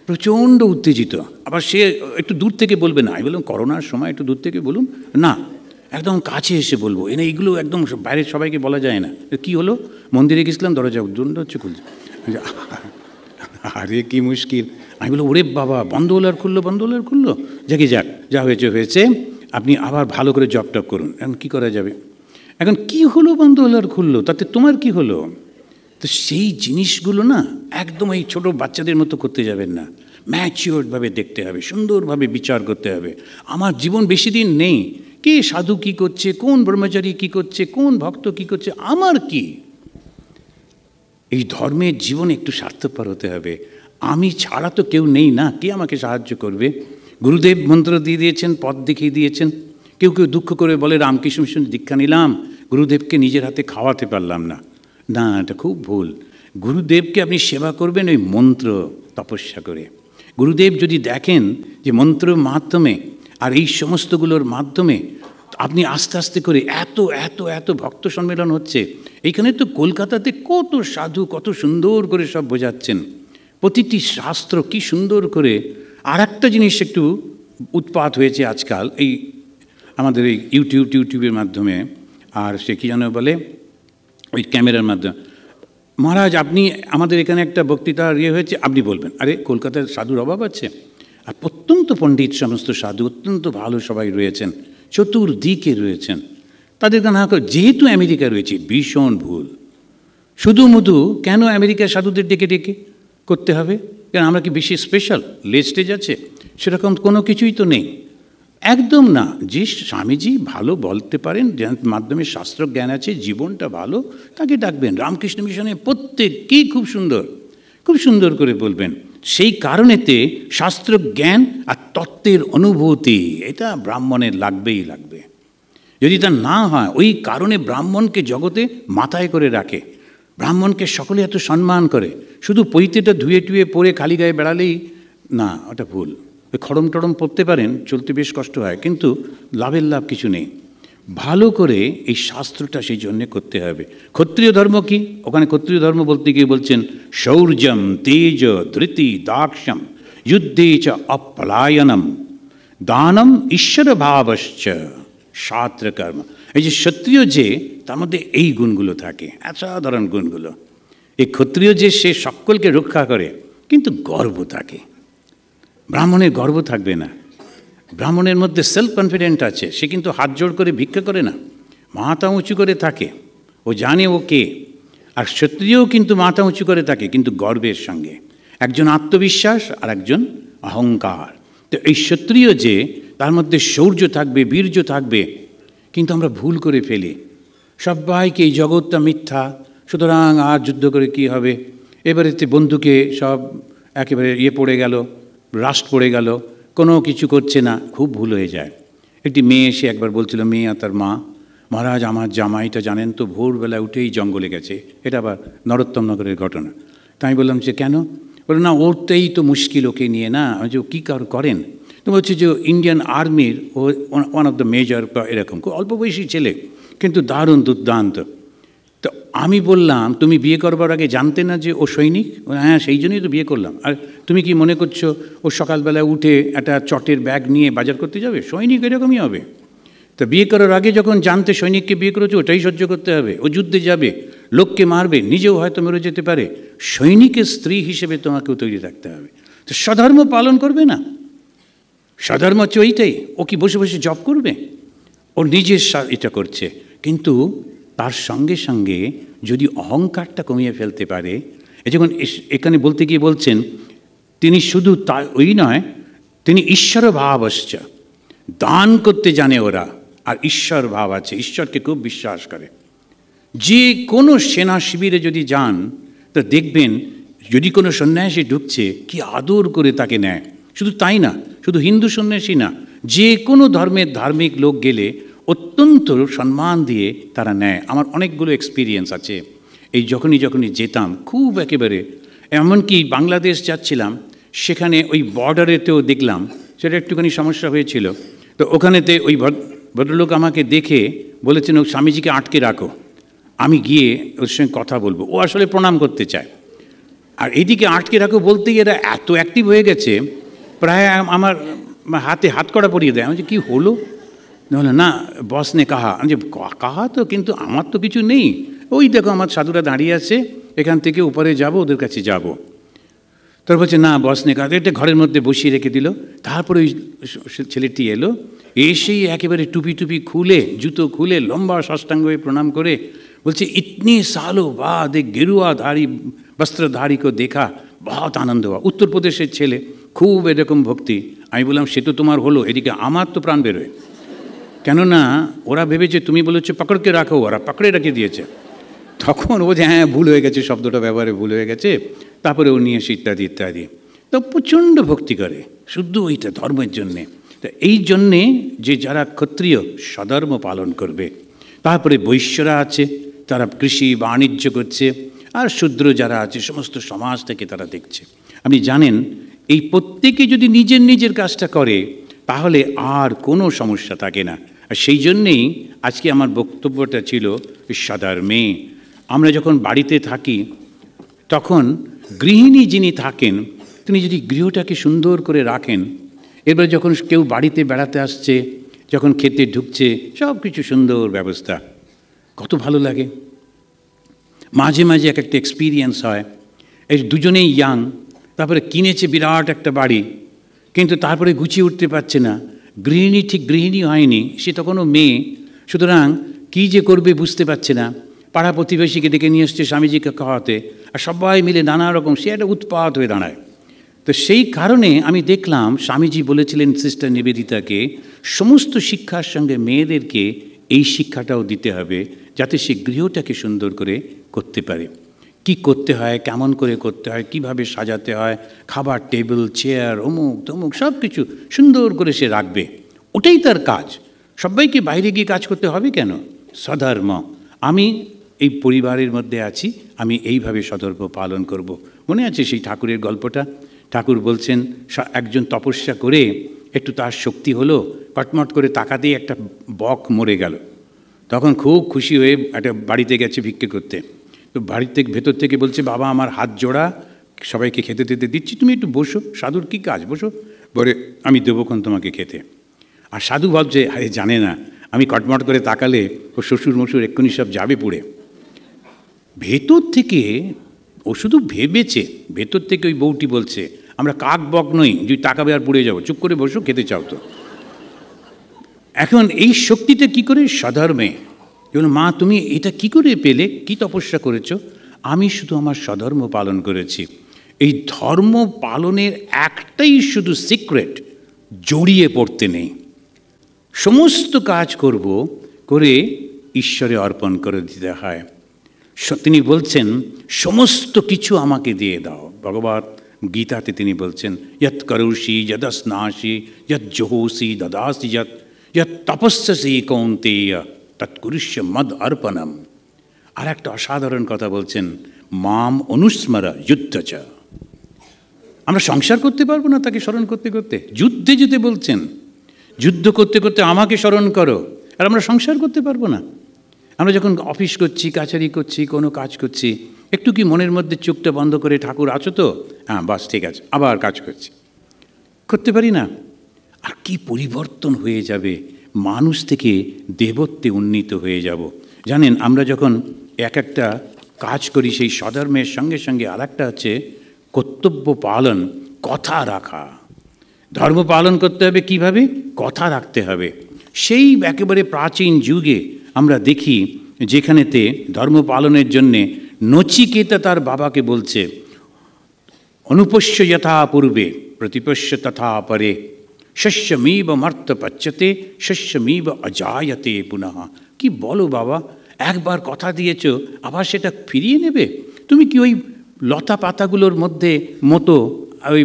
প্রচণ্ড উত্তেজিত, আবার সে একটু দূর থেকে বলবে না, আমি বললাম করোনার সময় একটু দূর থেকে বলুন না, একদম কাছে এসে বলবো, এনে এইগুলো একদম বাইরের সবাইকে বলা যায় না। কি হলো, মন্দিরে গেছিলাম, দরজা বন্ধ হচ্ছে, খুলছে। আরে কি মুশকিল। আমি বললাম ওরে বাবা, বন্ধ হলো আর খুললো, বন্ধ হলো আর খুললো, যাকে যাক, যা হয়েছে হয়েছে, আপনি আবার ভালো করে জব টপ করুন। এখন কী করা যাবে? এখন কি হলো, বন্ধ হলো আর খুললো, তাতে তোমার কি হলো? তো সেই জিনিসগুলো না একদম এই ছোটো বাচ্চাদের মতো করতে যাবেন না, ম্যাচিওরভাবে দেখতে হবে, সুন্দরভাবে বিচার করতে হবে। আমার জীবন বেশি দিন নেই, কে সাধু কী করছে, কোন ব্রহ্মচারী কী করছে, কোন ভক্ত কী করছে, আমার কি? এই ধর্মের জীবনে একটু স্বার্থপর হতে হবে। আমি ছাড়া তো কেউ নেই না, কে আমাকে সাহায্য করবে? গুরুদেব মন্ত্র দিয়ে দিয়েছেন, পথ দেখিয়ে দিয়েছেন। কেউ কেউ দুঃখ করে বলে রামকৃষ্ণ মিশন দীক্ষা নিলাম, গুরুদেবকে নিজের হাতে খাওয়াতে পারলাম না। না, এটা খুব ভুল। গুরুদেবকে আপনি সেবা করবেন ওই মন্ত্র তপস্যা করে। গুরুদেব যদি দেখেন যে মন্ত্রের মাধ্যমে আর এই সমস্তগুলোর মাধ্যমে আপনি আস্তে আস্তে করে এত এত এত ভক্ত সম্মেলন হচ্ছে, এইখানে তো কলকাতাতে কত সাধু কত সুন্দর করে সব বোঝাচ্ছেন, প্রতিটি শাস্ত্র কি সুন্দর করে। আর একটা জিনিস একটু উৎপাত হয়েছে আজকাল এই আমাদের এই ইউটিউবের মাধ্যমে, আর সে কী যেন বলে, ওই ক্যামেরার মাধ্যমে। মহারাজ আপনি আমাদের এখানে একটা বক্তৃতা হয়েছে, আপনি বলবেন। আরে কলকাতার সাধুর অভাব আছে? আর অত্যন্ত পণ্ডিত সমস্ত সাধু, অত্যন্ত ভালো সবাই রয়েছেন, চতুর্দিকে রয়েছেন, তাদেরকে না করে যেহেতু আমেরিকা রয়েছে, ভীষণ ভুল। শুধু মধু কেন আমেরিকার সাধুদের ডেকে ডেকে করতে হবে? কেন আমরা কি বেশি স্পেশাল, লেজ স্টেজ আছে? সেরকম কোনো কিছুই তো নেই। একদম না। যে স্বামীজি ভালো বলতে পারেন, যার মাধ্যমে শাস্ত্র জ্ঞান আছে, জীবনটা ভালো, তাকে ডাকবেন। রামকৃষ্ণ মিশনে প্রত্যেককেই খুব সুন্দর করে বলবেন। সেই কারণেতে শাস্ত্র জ্ঞান আর তত্ত্বের অনুভূতি এটা ব্রাহ্মণের লাগবেই লাগবে। যদি তা না হয়, ওই কারণে ব্রাহ্মণকে জগতে মাথায় করে রাখে, ব্রাহ্মণকে সকলে এত সম্মান করে। শুধু পৈতেটা ধুয়ে টুয়ে পরে খালি গায়ে বেড়ালেই না, ওটা ভুল। ওই খড়ম টড়ম পরতে পারেন, চলতে বেশ কষ্ট হয়, কিন্তু লাভের লাভ কিছু নেই। ভালো করে এই শাস্ত্রটা সেই জন্যে করতে হবে। ক্ষত্রিয় ধর্ম কি? ওখানে ক্ষত্রিয় ধর্ম বলতে গিয়ে বলছেন শৌর্যম তেজ ধৃতি দাক্ষ্যম যুদ্ধে চ অপলায়নম দানম ঈশ্বর ভাবশ্চ শাস্ত্র কর্ম। এই যে ক্ষত্রিয়, যে তার মধ্যে এই গুণগুলো থাকে, অসাধারণ গুণগুলো। এই ক্ষত্রিয় যে সে সকলকে রক্ষা করে, কিন্তু গর্ব থাকে। ব্রাহ্মণের গর্ব থাকবে না। ব্রাহ্মণের মধ্যে সেলফ কনফিডেন্ট আছে, সে কিন্তু হাত জোড় করে ভিক্ষা করে না, মাথা উঁচু করে থাকে, ও জানে ও কে। আর ক্ষত্রিয়ও কিন্তু মাথা উঁচু করে থাকে, কিন্তু গর্বের সঙ্গে। একজন আত্মবিশ্বাস আর একজন অহংকার। তো এই ক্ষত্রিয় যে, তার মধ্যে শৌর্য থাকবে, বীর্য থাকবে। কিন্তু আমরা ভুল করে ফেলি, সবাইকে এই জগৎটা মিথ্যা, সুতরাং আর যুদ্ধ করে কি হবে, এবারেতে বন্ধুকে সব একেবারে পড়ে গেল, রাষ্ট্র পড়ে গেল, কোনো কিছু করছে না, খুব ভুল হয়ে যায়। একটি মেয়ে এসে একবার বলছিল, মেয়ে আর তার মা, মহারাজ আমার জামাইটা জানেন তো ভোরবেলা উঠেই জঙ্গলে গেছে। এটা আবার নরোত্তম নগরের ঘটনা। তাই আমি বললাম যে কেন? বলল না, ওরতেই তো মুশকিল ওকে নিয়ে। না, যে কী করেন? তো বলছে যে ইন্ডিয়ান আর্মির ও ওয়ান অফ দ্য মেজর, এরকম খুব অল্প বয়সী ছেলে, কিন্তু দারুণ দুর্দান্ত। তো আমি বললাম, তুমি বিয়ে করবার আগে জানতে না যে ও সৈনিক? হ্যাঁ, সেই জন্যই তো বিয়ে করলাম। আর তুমি কি মনে করছো ও সকালবেলা উঠে একটা চটের ব্যাগ নিয়ে বাজার করতে যাবে? সৈনিক এরকমই হবে। তো বিয়ে করার আগে যখন জানতে সৈনিককে বিয়ে করেছো, ওটাই সহ্য করতে হবে। ও যুদ্ধে যাবে, লোককে মারবে, নিজেও হয়তো মরে যেতে পারে। সৈনিকের স্ত্রী হিসেবে তোমাকেও তৈরি থাকতে হবে। তো স্বধর্ম পালন করবে না? স্বধর্ম হচ্ছে ওইটাই। ও কি বসে বসে জব করবে? ও নিজের এটা করছে, কিন্তু তার সঙ্গে সঙ্গে যদি অহংকারটা কমিয়ে ফেলতে পারে। যখন এখানে বলতে গিয়ে বলছেন, তিনি শুধু তা ওই নয়, তিনি ঈশ্বর ভাবশ্চ, দান করতে জানে ওরা, আর ঈশ্বর ভাব আছে, ঈশ্বরকে খুব বিশ্বাস করে। যে কোনো সেনা শিবিরে যদি যান, তা দেখবেন যদি কোনো সন্ন্যাসী ঢুকছে, কি আদর করে তাকে নেয়। শুধু তাই না, শুধু হিন্দু সন্ন্যাসী না, যে কোনো ধর্মের ধার্মিক লোক গেলে অত্যন্ত সম্মান দিয়ে তারা নেয়। আমার অনেকগুলো এক্সপিরিয়েন্স আছে। এই যখনই যেতাম, খুব একেবারে, এমনকি বাংলাদেশ যাচ্ছিলাম, সেখানে ওই বর্ডারেতেও দেখলাম, সেটা একটুখানি সমস্যা হয়েছিল। তো ওখানেতে ওই ভদ্রলোক আমাকে দেখে বলেছেন, ও স্বামীজিকে আটকে রাখো, আমি গিয়ে ওর সঙ্গে কথা বলবো। ও আসলে প্রণাম করতে চায়। আর এইদিকে আটকে রাখো বলতে গিয়ে এরা এত অ্যাক্টিভ হয়ে গেছে, প্রায় আমার হাতে হাত কড়া পরিয়ে দেয়। আমি যে কী হলো? না, বস নে কাহা। আমি যে কাহা তো, কিন্তু আমার তো কিছু নেই। ওই দেখো আমার সাধুরা দাঁড়িয়ে আছে, এখান থেকে উপরে যাব, ওদের কাছে যাব। তারপর বলছে না, বস নে কাহা। এটা ঘরের মধ্যে বসিয়ে রেখে দিল। তারপরে ওই ছেলেটি এলো, এসেই একেবারে টুপি খুলে, জুতো খুলে, লম্বা সাষ্টাঙ্গ হয়ে প্রণাম করে বলছে, ইতনি সালো বাদ এক গেরুয়াধারী বস্ত্রধারী কো দেখা বহুত আনন্দ হওয়া। উত্তরপ্রদেশের ছেলে, খুব এরকম ভক্তি। আমি বললাম, সে তো তোমার হলো, এদিকে আমার তো প্রাণ বেরোয়। কেননা ওরা ভেবেছে তুমি বলেছো পকড়কে রাখো, ওরা পকড়ে রেখে দিয়েছে। তখন ও যে হ্যাঁ ভুল হয়ে গেছে, শব্দটা ব্যবহারে ভুল হয়ে গেছে, তারপরে ও নিয়ে এসে ইত্যাদি ইত্যাদি। তো প্রচণ্ড ভক্তি করে শুদ্ধ ওইটা ধর্মের জন্যে। তো এই জন্যে যে যারা ক্ষত্রিয় স্বধর্ম পালন করবে। তারপরে বৈশ্যরা আছে, তারা কৃষি বাণিজ্য করছে, আর শূদ্র যারা আছে সমস্ত সমাজ থেকে তারা দেখছে। আপনি জানেন, এই প্রত্যেকে যদি নিজের কাজটা করে, তাহলে আর কোনো সমস্যা থাকে না। আর সেই জন্যেই আজকে আমার বক্তব্যটা ছিল স্বধর্মে। আমরা যখন বাড়িতে থাকি, তখন গৃহিণী যিনি থাকেন, তিনি যদি গৃহটাকে সুন্দর করে রাখেন, এবার যখন কেউ বাড়িতে বেড়াতে আসছে, যখন খেতে ঢুকছে, সব কিছু সুন্দর ব্যবস্থা, কত ভালো লাগে। মাঝে মাঝে একটা এক্সপিরিয়েন্স হয়, এই দুজনেই ইয়াং, তারপরে কিনেছে বিরাট একটা বাড়ি, কিন্তু তারপরে গুছিয়ে উঠতে পারছে না। গৃহিণী ঠিক গৃহিণী হয়নি, সে তখনও মেয়ে, সুতরাং কী যে করবে বুঝতে পারছে না। পাড়া প্রতিবেশীকে ডেকে নিয়ে এসছে স্বামীজিকে খাওয়াতে, আর সবাই মিলে নানা রকম, সে একটা উৎপাত হয়ে দাঁড়ায়। তো সেই কারণে আমি দেখলাম স্বামীজি বলেছিলেন সিস্টার নিবেদিতাকে সমস্ত শিক্ষার সঙ্গে মেয়েদেরকে এই শিক্ষাটাও দিতে হবে, যাতে সে গৃহটাকে সুন্দর করে করতে পারে। কি করতে হয়, কেমন করে করতে হয়, কিভাবে সাজাতে হয়, খাবার টেবিল, চেয়ার, অমুক তমুক সব কিছু সুন্দর করে সে রাখবে। ওটাই তার কাজ। সবাইকে বাইরে গিয়ে কাজ করতে হবে কেন? সধর্ম। আমি এই পরিবারের মধ্যে আছি, আমি এইভাবে সধর্ম পালন করব। মনে আছে সেই ঠাকুরের গল্পটা? ঠাকুর বলছেন একজন তপস্যা করে একটু তার শক্তি হলো, কটমট করে তাকাতেই একটা বক মরে গেল। তখন খুব খুশি হয়ে একটা বাড়িতে গেছে ভিক্ষে করতে। তো বাড়ির থেকে ভেতর থেকে বলছে, বাবা আমার হাত জোড়া, সবাইকে খেতে টেতে দিচ্ছি, তুমি একটু বসো, সাধুর কী কাজ, বসো, বলে আমি দেবোক্ষণ তোমাকে খেতে। আর সাধু ভাবছে, আরে জানে না আমি কটমট করে তাকালে ও শ্বশুর মশুর এক্ষুনি সব যাবে পুড়ে। ভেতর থেকে ও শুধু ভেবেছে, ভেতর থেকে ওই বউটি বলছে, আমরা কাক বক নই যদি তাকাবে আর পুড়ে যাবো, চুপ করে বসো, খেতে চাও তো। এখন এই শক্তিটা কি করে? স্বধর্মে। যেমন মা তুমি এটা কি করে পেলে, কি তপস্যা করেছো? আমি শুধু আমার স্বধর্ম পালন করেছি। এই ধর্ম পালনের একটাই শুধু সিক্রেট, জড়িয়ে পড়তে নেই। সমস্ত কাজ করব করে ঈশ্বরে অর্পণ করে দিতে হয়। তিনি বলছেন সমস্ত কিছু আমাকে দিয়ে দাও। ভগবত গীতাতে তিনি বলছেন, যৎ করোষি যদস্নাসি যৎ জোহসি দদাসি যৎ তপস্যসি কৌন্তেয় তৎকুরুষ্য মদ অর্পণম। আর একটা অসাধারণ কথা বলছেন, মাম অনুস্মর যুদ্ধ চ। আমরা সংসার করতে পারবো না তাকে স্মরণ করতে করতে? যুদ্ধে যেতে বলছেন, যুদ্ধ করতে করতে আমাকে স্মরণ করো। আর আমরা সংসার করতে পারবো না? আমরা যখন অফিস করছি, কাছারি করছি, কোনো কাজ করছি, একটু কি মনের মধ্যে চোখটা বন্ধ করে ঠাকুর আছো তো, হ্যাঁ বাস ঠিক আছে, আবার কাজ করছি, করতে পারি না? আর কি পরিবর্তন হয়ে যাবে, মানুষ থেকে দেবত্বে উন্নীত হয়ে যাব। জানেন, আমরা যখন এক একটা কাজ করি সেই স্বধর্মের সঙ্গে সঙ্গে আর একটা হচ্ছে কর্তব্য পালন, কথা রাখা। ধর্ম পালন করতে হবে কিভাবে? কথা রাখতে হবে। সেই একেবারে প্রাচীন যুগে আমরা দেখি যেখানেতে ধর্ম পালনের জন্যে নচিকেতা তার বাবাকে বলছে, অনুপশ্য যথা পূর্বে প্রতিপশ্য তথা পরে, শস্যমিব মর্ত পচ্যতে শস্যমিব অজায়তে পুনঃ। কি বলো বাবা, একবার কথা দিয়েছ আবার সেটা ফিরিয়ে নেবে? তুমি কি ওই লতা পাতাগুলোর মধ্যে মতো, ওই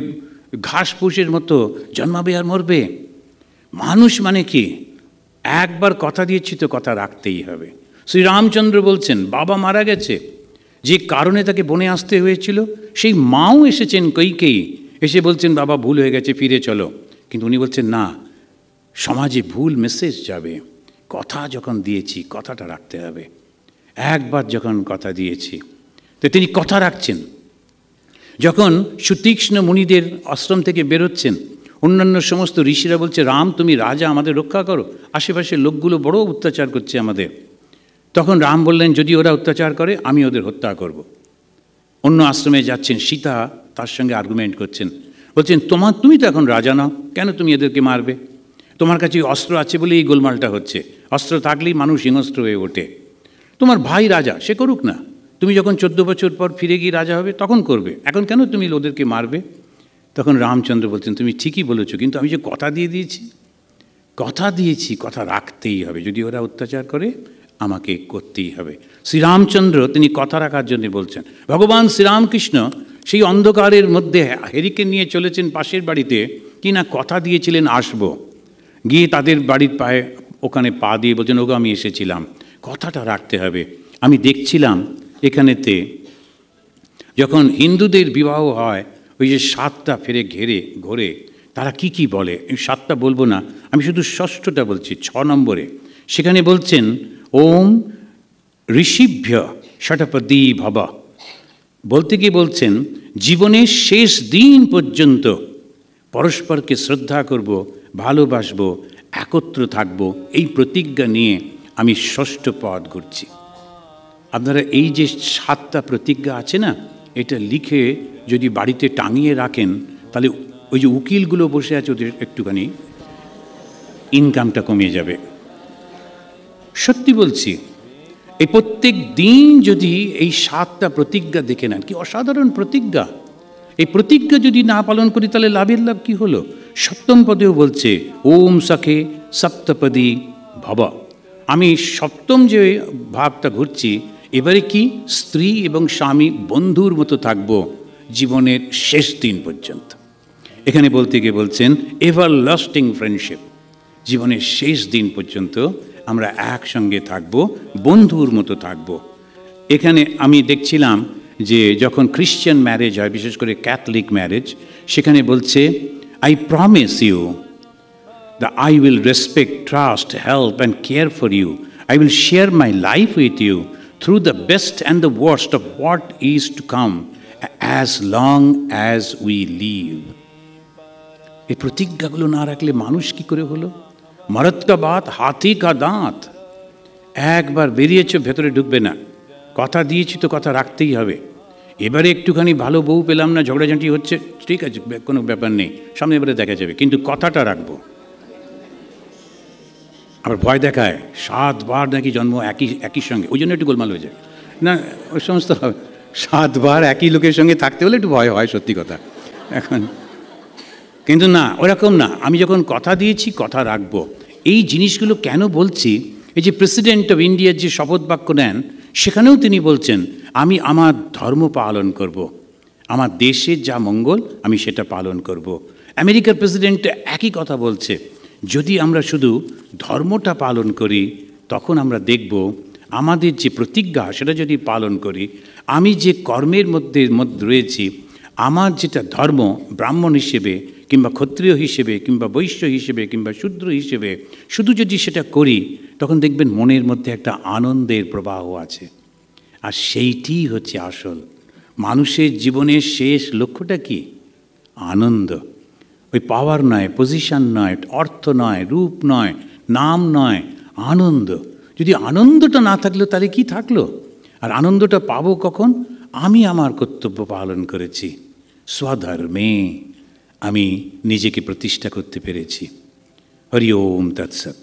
ঘাস ফুসের মতো জন্মাবে আর মরবে? মানুষ মানে কি, একবার কথা দিয়েছি তো কথা রাখতেই হবে। শ্রীরামচন্দ্র বলছেন, বাবা মারা গেছে, যে কারণে তাকে বনে আসতে হয়েছিল, সেই মাও এসেছেন কৈকেয়ী, এসে বলছেন বাবা ভুল হয়ে গেছে, ফিরে চলো। কিন্তু উনি বলছেন না, সমাজে ভুল মেসেজ যাবে, কথা যখন দিয়েছি কথাটা রাখতে হবে। একবার যখন কথা দিয়েছি, তো তিনি কথা রাখছেন। যখন সুতীক্ষ্ণ মুনিদের আশ্রম থেকে বেরোচ্ছেন, অন্যান্য সমস্ত ঋষিরা বলছে, রাম তুমি রাজা, আমাদের রক্ষা করো, আশেপাশের লোকগুলো বড় অত্যাচার করছে আমাদের। তখন রাম বললেন, যদি ওরা অত্যাচার করে আমি ওদের হত্যা করব। অন্য আশ্রমে যাচ্ছেন, সীতা তার সঙ্গে আর্গুমেন্ট করছেন, বলছেন তুমি তো এখন রাজা নাও, কেন তুমি এদেরকে মারবে? তোমার কাছে অস্ত্র আছে বলে এই গোলমালটা হচ্ছে, অস্ত্র থাকলেই মানুষ হিংস্র হয়ে ওঠে। তোমার ভাই রাজা, সে করুক না, তুমি যখন 14 বছর পর ফিরে গিয়ে রাজা হবে তখন করবে, এখন কেন তুমি ওদেরকে মারবে? তখন রামচন্দ্র বলছেন, তুমি ঠিকই বলেছো, কিন্তু আমি যে কথা দিয়ে দিয়েছি, কথা রাখতেই হবে। যদি ওরা অত্যাচার করে আমাকে করতেই হবে। শ্রীরামচন্দ্র তিনি কথা রাখার জন্য বলছেন। ভগবান শ্রীরামকৃষ্ণ সেই অন্ধকারের মধ্যে হেরিকে নিয়ে চলেছেন পাশের বাড়িতে, কি না কথা দিয়েছিলেন আসবো, গিয়ে তাদের বাড়ির পায়ে ওখানে পা দিয়ে বলছেন, ওগো আমি এসেছিলাম। কথাটা রাখতে হবে। আমি দেখছিলাম এখানেতে যখন হিন্দুদের বিবাহ হয়, ওই যে 7টা ফেরে ঘোরে, তারা কি বলে, 7টা বলবো না, আমি শুধু 6টা বলছি, 6 নম্বরে সেখানে বলছেন, ওম ঋষিভ্য ষটপদী ভব। বলতে গিয়ে বলছেন, জীবনের শেষ দিন পর্যন্ত পরস্পরকে শ্রদ্ধা করব, ভালোবাসবো, একত্র থাকব, এই প্রতিজ্ঞা নিয়ে আমি 6ষ্ঠ পদ ঘুরছি। আপনারা এই যে 7টা প্রতিজ্ঞা আছে না, এটা লিখে যদি বাড়িতে টাঙিয়ে রাখেন, তাহলে ওই যে উকিলগুলো বসে আছে ওদের একটুখানি ইনকামটা কমিয়ে যাবে। সত্যি বলছি, এই প্রত্যেক দিন যদি এই 7টা প্রতিজ্ঞা দেখে নেন, কি অসাধারণ প্রতিজ্ঞা। এই প্রতিজ্ঞা যদি না পালন করি তাহলে লাভের লাভ কি হলো? সপ্তম পদেও বলছে ওম সখে সপ্তপদী ভব। আমি সপ্তম যে ভাবটা ঘুরছি, এবারে কি স্ত্রী এবং স্বামী বন্ধুর মতো থাকবো জীবনের শেষ দিন পর্যন্ত। এখানে বলতে গিয়ে বলছেন এভার লাস্টিং ফ্রেন্ডশিপ, জীবনের শেষ দিন পর্যন্ত আমরা একসঙ্গে থাকব, বন্ধুর মতো থাকব। এখানে আমি দেখছিলাম যে যখন খ্রিশ্চান ম্যারেজ হয়, বিশেষ করে ক্যাথলিক ম্যারেজ, সেখানে বলছে I promise you that I will respect, trust, help and care for you. I will share my life with you through the best and the worst of what is to come as long as we live. এই প্রতিজ্ঞাগুলো না রাখলে মানুষ কি করে হলো? মরদ কা বাত হাতি কা দাঁত। একবার বেরিয়েছ, ভেতরে ঢুকবে না। কথা দিয়েছি তো কথা রাখতেই হবে। এবারে একটুখানি ভালো বউ পেলাম না, ঝগড়াঝাঁটি হচ্ছে, ঠিক আছে, কোনো ব্যাপার নেই, সামনে এবারে দেখা যাবে, কিন্তু কথাটা রাখবো। আবার ভয় দেখায় 7 বার নাকি জন্ম একই সঙ্গে, ওই জন্য একটু গোলমাল হয়ে যায় না, ওই সমস্ত 7 বার একই লোকের সঙ্গে থাকতে হলে একটু ভয় হয়, সত্যি কথা। এখন কিন্তু না, ওরকম না, আমি যখন কথা দিয়েছি কথা রাখবো। এই জিনিসগুলো কেন বলছি? এই যে প্রেসিডেন্ট অফ ইন্ডিয়ার যে শপথ বাক্য নেন, সেখানেও তিনি বলছেন আমি আমার ধর্ম পালন করব, আমার দেশের যা মঙ্গল আমি সেটা পালন করব। আমেরিকার প্রেসিডেন্ট একই কথা বলছে। যদি আমরা শুধু ধর্মটা পালন করি, তখন আমরা দেখব আমাদের যে প্রতিজ্ঞা সেটা যদি পালন করি, আমি যে কর্মের মধ্যে রয়েছি, আমার যেটা ধর্ম, ব্রাহ্মণ হিসেবে কিংবা ক্ষত্রিয় হিসেবে কিংবা বৈশ্য হিসেবে কিংবা শূদ্র হিসেবে শুধু যদি সেটা করি, তখন দেখবেন মনের মধ্যে একটা আনন্দের প্রবাহ আছে। আর সেইটিই হচ্ছে আসল মানুষের জীবনের শেষ লক্ষ্যটা কি? আনন্দ। ওই পাওয়ার নয়, পজিশন নয়, অর্থ নয়, রূপ নয়, নাম নয়, আনন্দ। যদি আনন্দটা না থাকলো তাহলে কি থাকলো? আর আনন্দটা পাবো কখন? আমি আমার কর্তব্য পালন করেছি, স্বধর্মে আমি নিজেকে প্রতিষ্ঠা করতে পেরেছি। হরি ওম তৎসৎ।